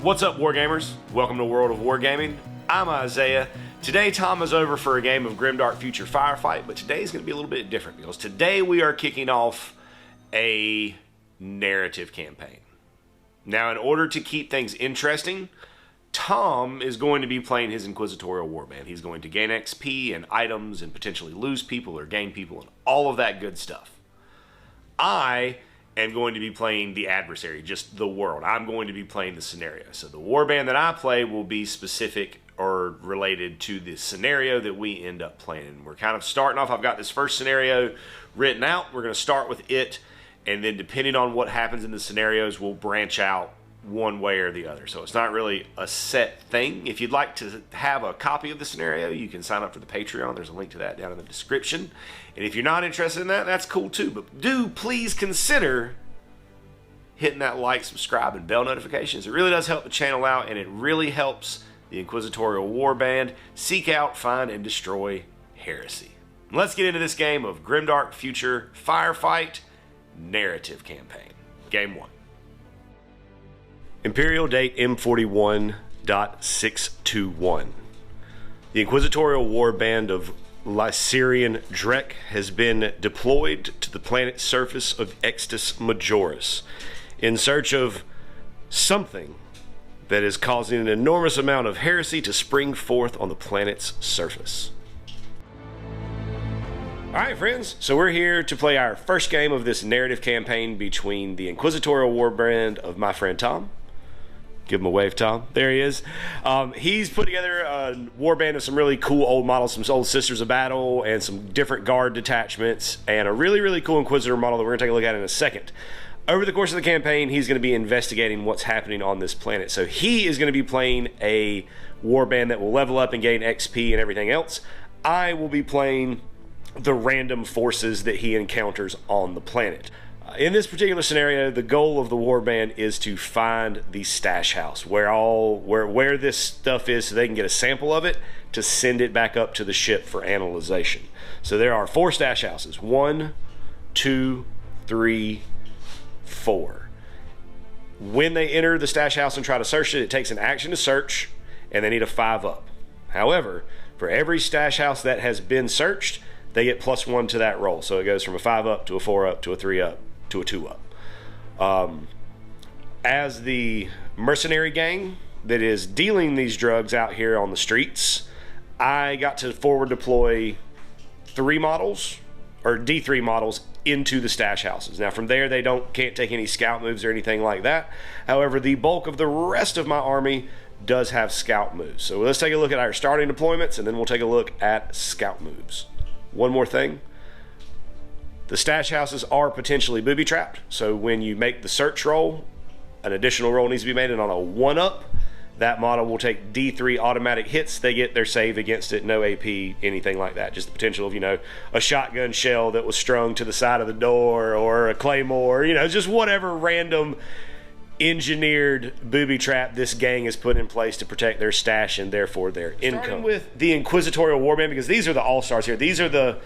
What's up, Wargamers? Welcome to World of Wargaming. I'm Isaiah. Today, Tom is over for a game of Grimdark Future Firefight, but today is going to be a little bit different because today we are kicking off a narrative campaign. Now, in order to keep things interesting, Tom is going to be playing his Inquisitorial Warband. He's going to gain XP and items and potentially lose people or gain people and all of that good stuff. I am going to be playing the adversary, just the world. I'm going to be playing the scenario. So the warband that I play will be specific or related to the scenario that we end up playing. We're kind of starting off, I've got this first scenario written out. We're going to start with it, and then depending on what happens in the scenarios, we'll branch out one way or the other. So it's not really a set thing. If you'd like to have a copy of the scenario, you can sign up for the Patreon. There's a link to that down in the description. And if you're not interested in that, that's cool too. But do please consider hitting that like, subscribe, and bell notifications. It really does help the channel out, and it really helps the Inquisitorial Warband seek out, find, and destroy heresy. Let's get into this game of Grimdark Future Firefight Narrative Campaign. Game 1. Imperial date M41.621. The Inquisitorial Warband of Lycerian Drek has been deployed to the planet's surface of Extus Majoris in search of something that is causing an enormous amount of heresy to spring forth on the planet's surface. Alright friends, so we're here to play our first game of this narrative campaign between the Inquisitorial Warband of my friend Tom. Give him a wave, Tom. There he is. He's put together a warband of some really cool old models, some old Sisters of Battle, and some different guard detachments, and a really, really cool Inquisitor model that we're going to take a look at in a second. Over the course of the campaign, he's going to be investigating what's happening on this planet. So he is going to be playing a warband that will level up and gain XP and everything else. I will be playing the random forces that he encounters on the planet. In this particular scenario, the goal of the warband is to find the stash house, where this stuff is, so they can get a sample of it to send it back up to the ship for analyzation. So there are 4 stash houses. 1, 2, 3, 4. When they enter the stash house and try to search it, it takes an action to search, and they need a 5 up. However, for every stash house that has been searched, they get +1 to that roll. So it goes from a 5 up to a 4 up to a 3 up to a 2 up. As the mercenary gang that is dealing these drugs out here on the streets, I got to forward deploy 3 models, or D3 models, into the stash houses. Now from there, they can't take any scout moves or anything like that. However, the bulk of the rest of my army does have scout moves. So let's take a look at our starting deployments, and then we'll take a look at scout moves. One more thing. The stash houses are potentially booby-trapped, so when you make the search roll, an additional roll needs to be made, and on a 1-up, that model will take D3 automatic hits. They get their save against it, no AP, anything like that. Just the potential of, a shotgun shell that was strung to the side of the door, or a claymore, just whatever random engineered booby trap this gang has put in place to protect their stash and therefore their income. Starting with the Inquisitorial Warband, because these are the all-stars here. These are the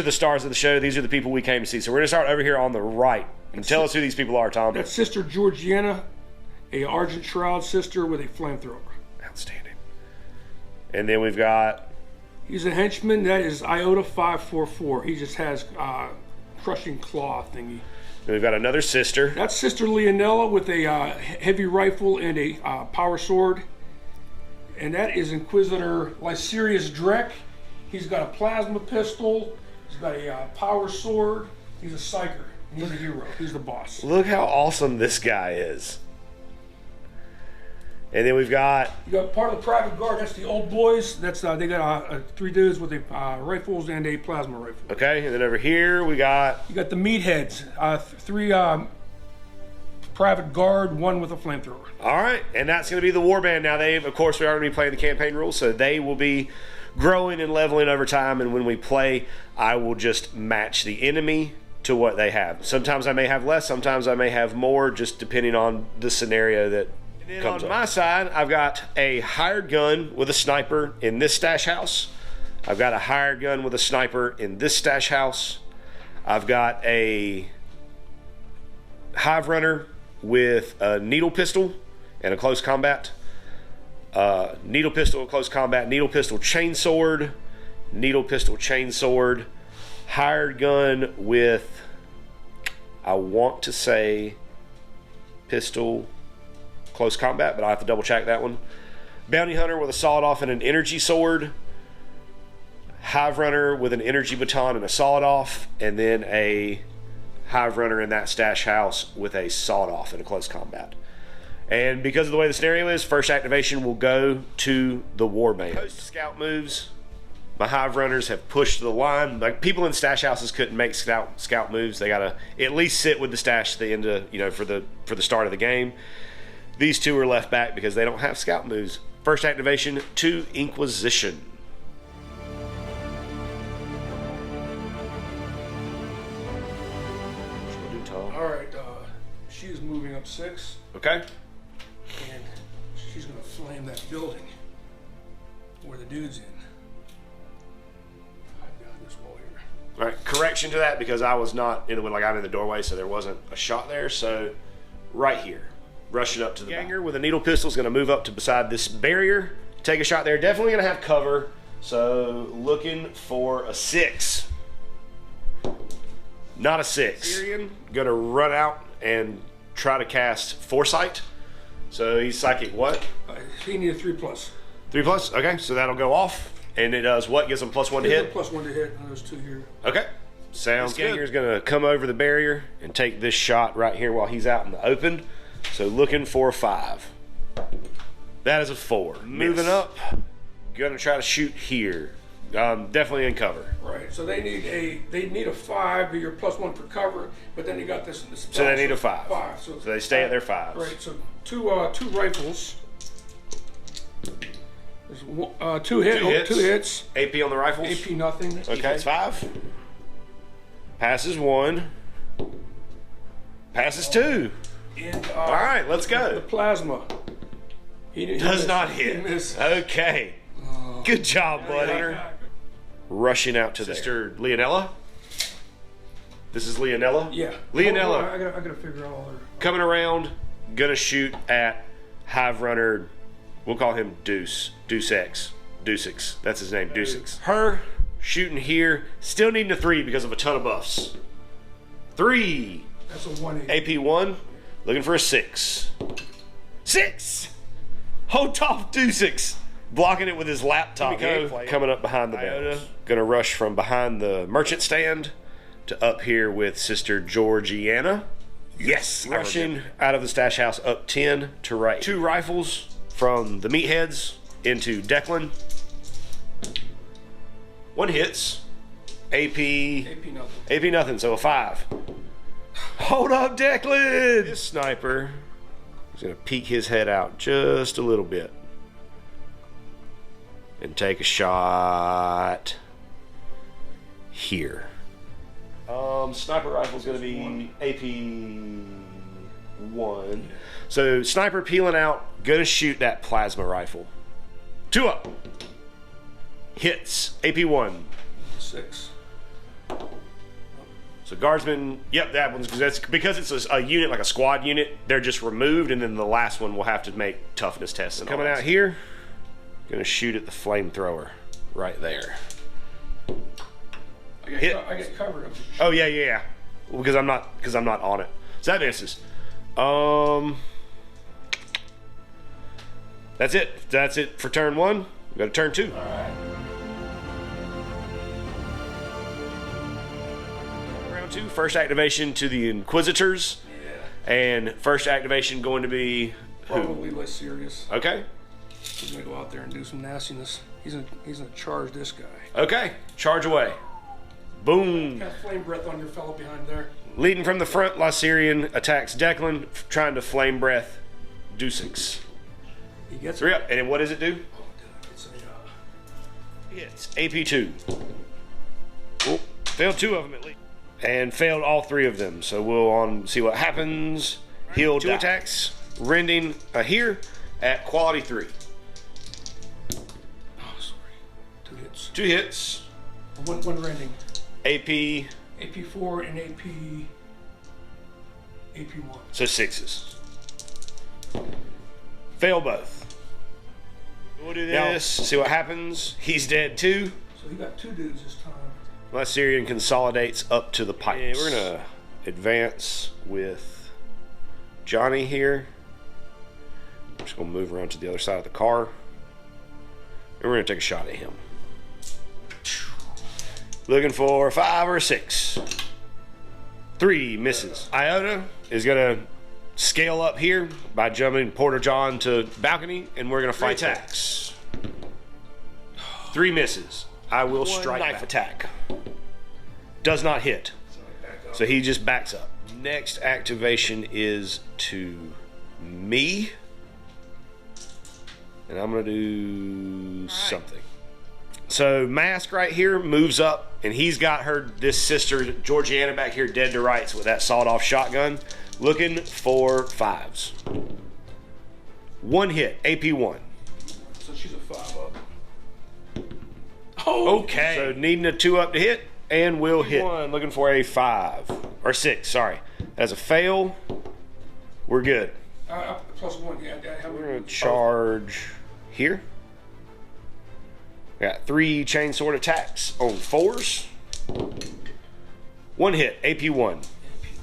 stars of the show. These are the people we came to see. So we're gonna start over here on the right. And tell us who these people are, Tom. That's Sister Georgiana, a Argent Shroud sister with a flamethrower. Outstanding. And then we've got... He's a henchman. That is Iota 544. He just has crushing claw thingy. And we've got another sister. That's Sister Leonella with a heavy rifle and a power sword. And that is Inquisitor Lycerius Drek. He's got a plasma pistol. He's got a power sword. He's a psyker. He's a hero. He's the boss. Look how awesome this guy is. And then we've got... You got part of the private guard. That's the old boys. That's they got 3 dudes with rifles and a plasma rifle. Okay, and then over here we got... You got the meatheads. 3 private guard, 1 with a flamethrower. All right, and that's going to be the warband. Now, of course, we are going to be playing the campaign rules, so they will be growing and leveling over time, and when we play, I will just match the enemy to what they have. Sometimes I may have less, sometimes I may have more, just depending on the scenario that... And then on my side, I've got a hired gun with a sniper in this stash house. I've got a hired gun with a sniper in this stash house. I've got a hive runner with a needle pistol and a close combat. Needle pistol, close combat, needle pistol, chainsword, needle pistol, chainsword, hired gun with, I want to say, pistol, close combat, but I'll have to double check that one. Bounty hunter with a sawed off and an energy sword, hive runner with an energy baton and a sawed off, and then a hive runner in that stash house with a sawed off and a close combat. And because of the way the scenario is, first activation will go to the Warband. Post scout moves, my hive runners have pushed the line. Like, people in stash houses couldn't make scout moves. They gotta at least sit with the stash at the end of, for the start of the game. These two are left back because they don't have scout moves. First activation to Inquisition. All right, she is moving up 6. Okay. And she's going to flame that building where the dude's in. Hide behind this wall here. All right, correction to that, because I was not in the window, like I'm in the doorway, so there wasn't a shot there. So right here, rush it up to the ganger with a needle pistol is going to move up to beside this barrier, take a shot there. Definitely going to have cover, so looking for a 6. Not a 6. Syrian going to run out and try to cast Foresight. So he's psychic what? He needs a 3+. 3+? Okay, so that'll go off. And it does what? Gives him +1 to hit? +1 to hit, and there's 2 here. Okay. Sounds good. Ganger's going to come over the barrier and take this shot right here while he's out in the open. So looking for a 5. That is a 4. Moving up. Going to try to shoot here. Definitely in cover. Right. So they need a 5, but you're +1 for cover. But then you got this. So they need a 5. 5. So they stay at their 5s. Right. So two rifles. There's 2 hits. AP on the rifles. AP nothing. Okay. It's 5. Passes 1. Passes 2. And, all right, let's go. The plasma. He does not hit. Okay. Good job, buddy. Rushing out to Sister Leonella. This is Leonella? Yeah. Leonella. I gotta figure out all their... Coming around, gonna shoot at Hive Runner. We'll call him Deuce. Deuce X. That's his name, Deuce X. Her shooting here. Still needing a 3 because of a ton of buffs. 3. That's a 1 AP 1. Looking for a 6. 6! Hold off Deuce X. Blocking it with his laptop. Coming up behind the Iota. Gonna rush from behind the merchant stand to up here with Sister Georgiana. Yes! Rushing out of the stash house up 10 to right. 2 rifles from the meatheads into Declan. 1 hits. AP nothing. AP nothing, so a 5. Hold up, Declan! This sniper is gonna peek his head out just a little bit and take a shot here. Sniper rifle's gonna be AP 1. So sniper peeling out, gonna shoot that plasma rifle. 2 up. Hits. AP 1. 6. So guardsman, yep, that one's because it's a unit, like a squad unit. They're just removed, and then the last one will have to make toughness tests. And coming out here, gonna shoot at the flamethrower right there. I get covered. Oh yeah. Well, because I'm not on it. So that misses. That's it. That's it for turn 1. We go to turn 2. All right. Round 2. First activation to the Inquisitors. Yeah. And first activation going to be who? Probably less serious. Okay. He's gonna go out there and do some nastiness. He's gonna charge this guy. Okay. Charge away. Boom. Got flame breath on your fellow behind there. Leading from the front, Lycerian attacks Declan, trying to flame breath Deucix. He gets 3 up. And then what does it do? Oh, dude, it's a Hits. AP 2. Oh, failed 2 of them at least. And failed all 3 of them. So we'll see what happens. He'll 2 attacks. Rending here at quality 3. Oh, sorry. 2 hits. 2 hits. One rending. AP. AP 4 and AP 1. So 6s. Fail both. We'll do this, see what happens. He's dead too. So he got 2 dudes this time. My Syrian consolidates up to the pipes. Yeah, we're gonna advance with Johnny here. I'm just gonna move around to the other side of the car. And we're gonna take a shot at him. Looking for 5 or 6. 3 misses. Iota is gonna scale up here by jumping Porter John to balcony, and we're gonna fight attacks. 3 misses. I will strike knife attack. Does not hit. So he just backs up. Next activation is to me. And I'm gonna do something. So Mask right here moves up, and he's got this sister Georgiana back here dead to rights with that sawed-off shotgun, looking for 5s. 1 hit, AP 1. So she's a 5 up. Oh, okay. So needing a 2 up to hit, and we'll hit. 1, looking for a 5 or 6. Sorry, that's a fail. We're good. +1. Yeah. We're gonna charge here. Got 3 chainsword attacks on 4s. 1 hit, AP 1. AP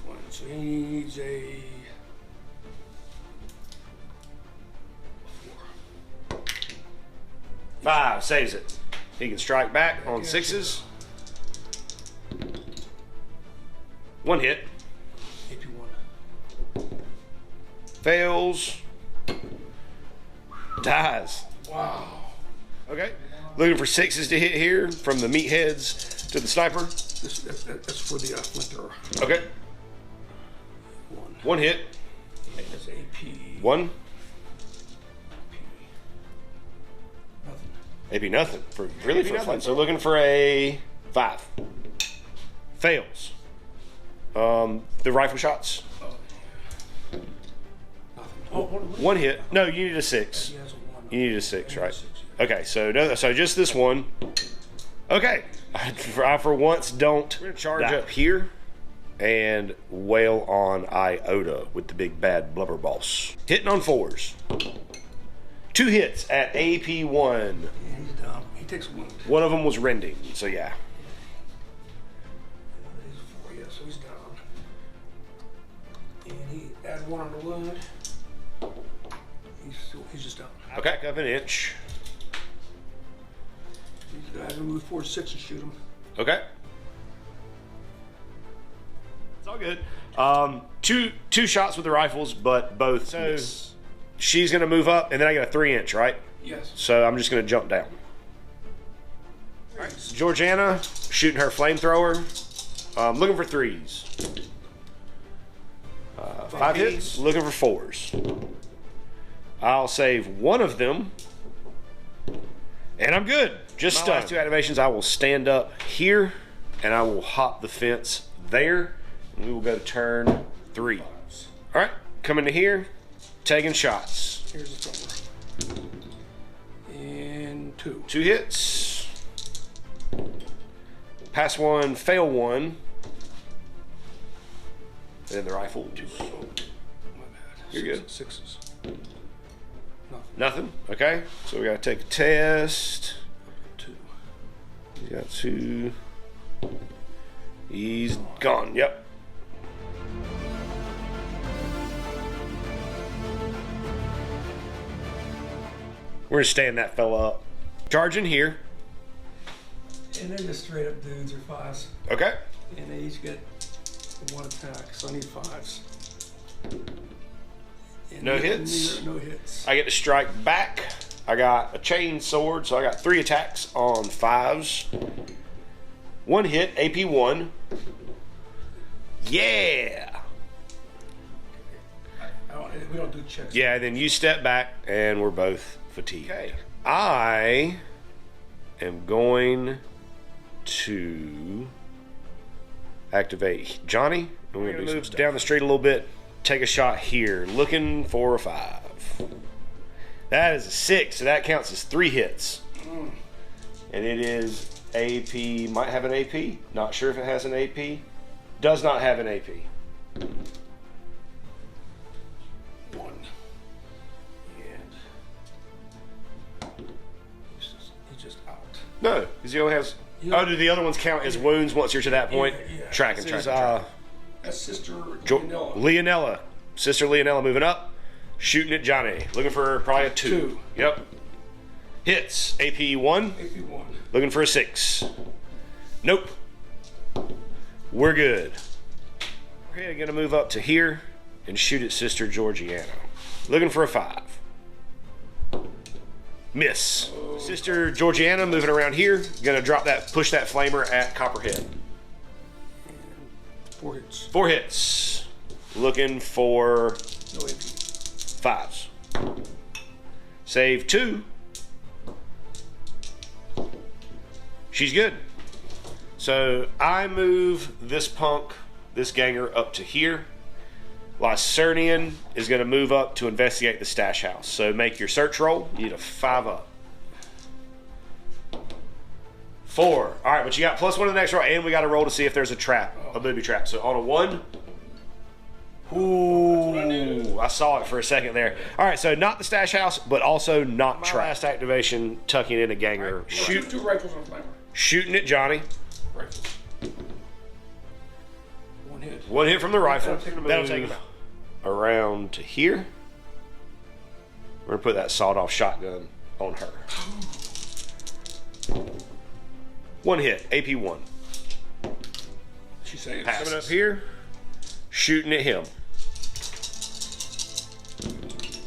1. So he needs a 4. 5 saves it. He can strike back on 6s. 1 hit. AP 1. Fails. Dies. Wow. Okay. Looking for 6s to hit here from the meatheads to the sniper. That's for the flinter. Okay. 1 hit. That's AP. 1. Nothing. AP nothing. For nothing. So looking for a 5. Fails. The rifle shots. Nothing. Oh, 1 hit. No, you need a 6. He has a 1. You need a 6, right? Okay, so just this one. Okay, I for once don't. We're gonna charge up here and wail on Iota with the big bad blubber boss. Hitting on 4s. 2 hits at AP 1. Yeah, he's down. He takes 1. One of them was rending, so yeah. He's 4, yeah, so he's down. And he add 1 on the wound. He's just down. Okay, up an inch. He's gonna move 4 to 6 and shoot him. Okay. It's all good. Two shots with the rifles, but both miss. She's gonna move up, and then I got a 3-inch, right? Yes. So I'm just gonna jump down. All right. Georgiana shooting her flamethrower. Looking for 3s. 5 hits. Looking for 4s. I'll save 1 of them, and I'm good. Just last 2 activations. I will stand up here, and I will hop the fence there, and we will go to turn 3. All right, coming to here, taking shots. Here's the thrower. And 2. 2 hits. Pass 1, fail 1. And then the rifle. 2. My bad. You're good. 6s. Nothing. Okay, so we gotta take a test. 2. He's got 2. He's gone. Yep. We're gonna stand that fella up. Charging here. And they're just straight up dudes or 5s. Okay. And they each get 1 attack, so I need 5s. And No hits? No hits. I get to strike back. I got a chain sword, so I got 3 attacks on 5s. 1 hit, AP 1. Yeah. We don't do checks. Yeah, then you step back, and we're both fatigued. Okay. I am going to activate Johnny. We're going to move down the street a little bit. Take a shot here. Looking for a 5. That is a 6, so that counts as 3 hits. And it is AP. Might have an AP. Not sure if it has an AP. Does not have an AP. 1. Yeah, No, because he only has. Oh, do the other ones count as wounds once you're to that point? Yeah. Tracking. That's Sister Leonella. Leonella. Sister Leonella moving up. Shooting at Johnny. Looking for probably a 2. Yep. Hits. AP 1. AP 1. Looking for a 6. Nope. We're good. We're going to move up to here and shoot at Sister Georgiana. Looking for a 5. Miss. Sister Georgiana moving around here. Going to drop that, push that flamer at Copperhead. 4 hits. 4 hits. Looking for No AP. 5s. Save 2. She's good. So I move this punk, this ganger, up to here. Lycernian is going to move up to investigate the stash house. So make your search roll. You need a 5 up. 4. All right, but you got +1 to the next roll, and we got to roll to see if there's a trap, a booby trap. So on a 1. Ooh, I saw it for a second there. All right, so not the stash house, but also not trap. Last activation, tucking in a ganger. Right. Shoot 2 rifles on flamer. Shooting at Johnny. Rifles. 1 hit. 1 hit from the rifle. That'll take him out. Around to here. We're gonna put that sawed-off shotgun on her. 1 hit, AP 1. She saves. Coming up here, shooting at him. And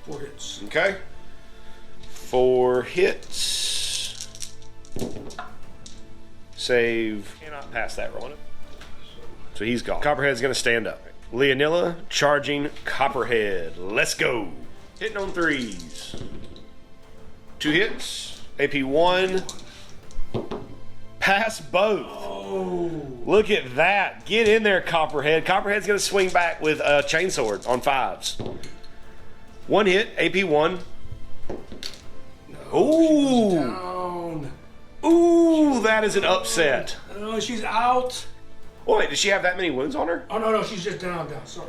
4 hits. Okay. 4 hits. Save. Cannot pass that roll. So he's gone. Copperhead's gonna stand up. Leonilla charging Copperhead. Let's go. Hitting on 3s. 2 hits. AP 1. Pass both. Oh. Look at that. Get in there, Copperhead. Copperhead's gonna swing back with a chainsword on 5s. 1 hit. AP 1. No, Ooh. down. Ooh, that is an upset. Oh, she's out. Oh, wait, does she have that many wounds on her? Oh, no, she's just down. Sorry,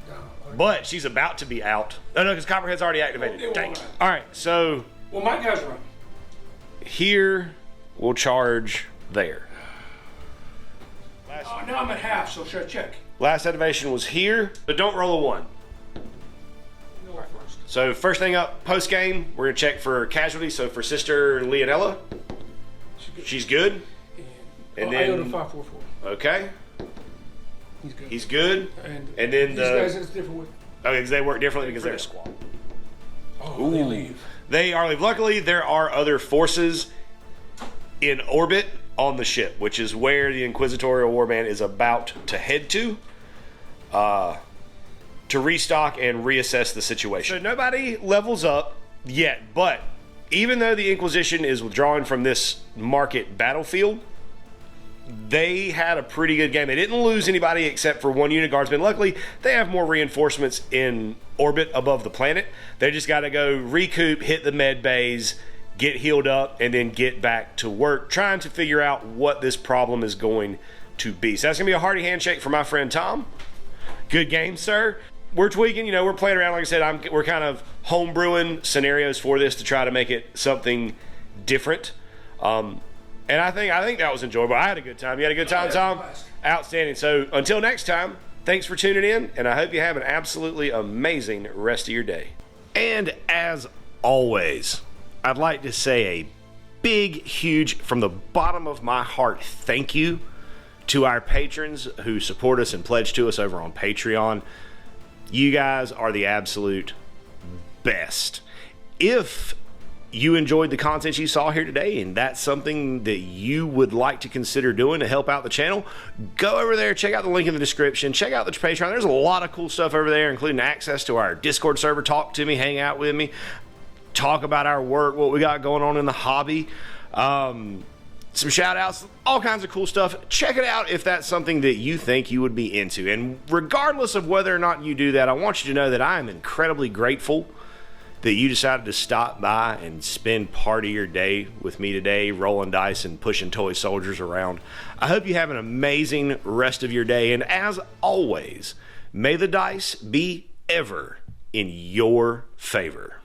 down. Okay. But she's about to be out. Oh, no, because Copperhead's already activated. Oh, Dang it. All right, so Well, my guys run. here we'll charge there. Now I'm at half, so should I check? Last activation was here, but don't roll a 1. No, first. So first thing up, post game, we're gonna check for casualties. So for Sister Leonella, she's good. And I then go to 544. okay, He's good. he's good. And And then these the guys, it's different with. okay, because they work differently because they're a squad. Oh, they leave. They are. Luckily, there are other forces in orbit on the ship, which is where the Inquisitorial Warband is about to head to restock and reassess the situation. So nobody levels up yet, but even though the Inquisition is withdrawing from this market battlefield, they had a pretty good game. They didn't lose anybody except for 1 unit guardsman. Luckily, they have more reinforcements in orbit above the planet. They just got to go recoup, hit the med bays, get healed up, and then get back to work, trying to figure out what this problem is going to be. So that's going to be a hearty handshake for my friend Tom. Good game, sir. We're tweaking, we're playing around. Like I said, we're kind of homebrewing scenarios for this to try to make it something different. And I think that was enjoyable. I had a good time. You had a good time, Tom? Outstanding. So until next time, thanks for tuning in, and I hope you have an absolutely amazing rest of your day. And as always, I'd like to say a big, huge, from the bottom of my heart, thank you to our patrons who support us and pledge to us over on Patreon. You guys are the absolute best. If you enjoyed the content you saw here today and that's something that you would like to consider doing to help out the channel, go over there, check out the link in the description, check out the Patreon. There's a lot of cool stuff over there, including access to our Discord server. Talk to me, hang out with me, talk about our work, what we got going on in the hobby, some shout outs, all kinds of cool stuff. Check it out if that's something that you think you would be into. And regardless of whether or not you do that, I want you to know that I am incredibly grateful that you decided to stop by and spend part of your day with me today, rolling dice and pushing toy soldiers around. I hope you have an amazing rest of your day. And as always, may the dice be ever in your favor.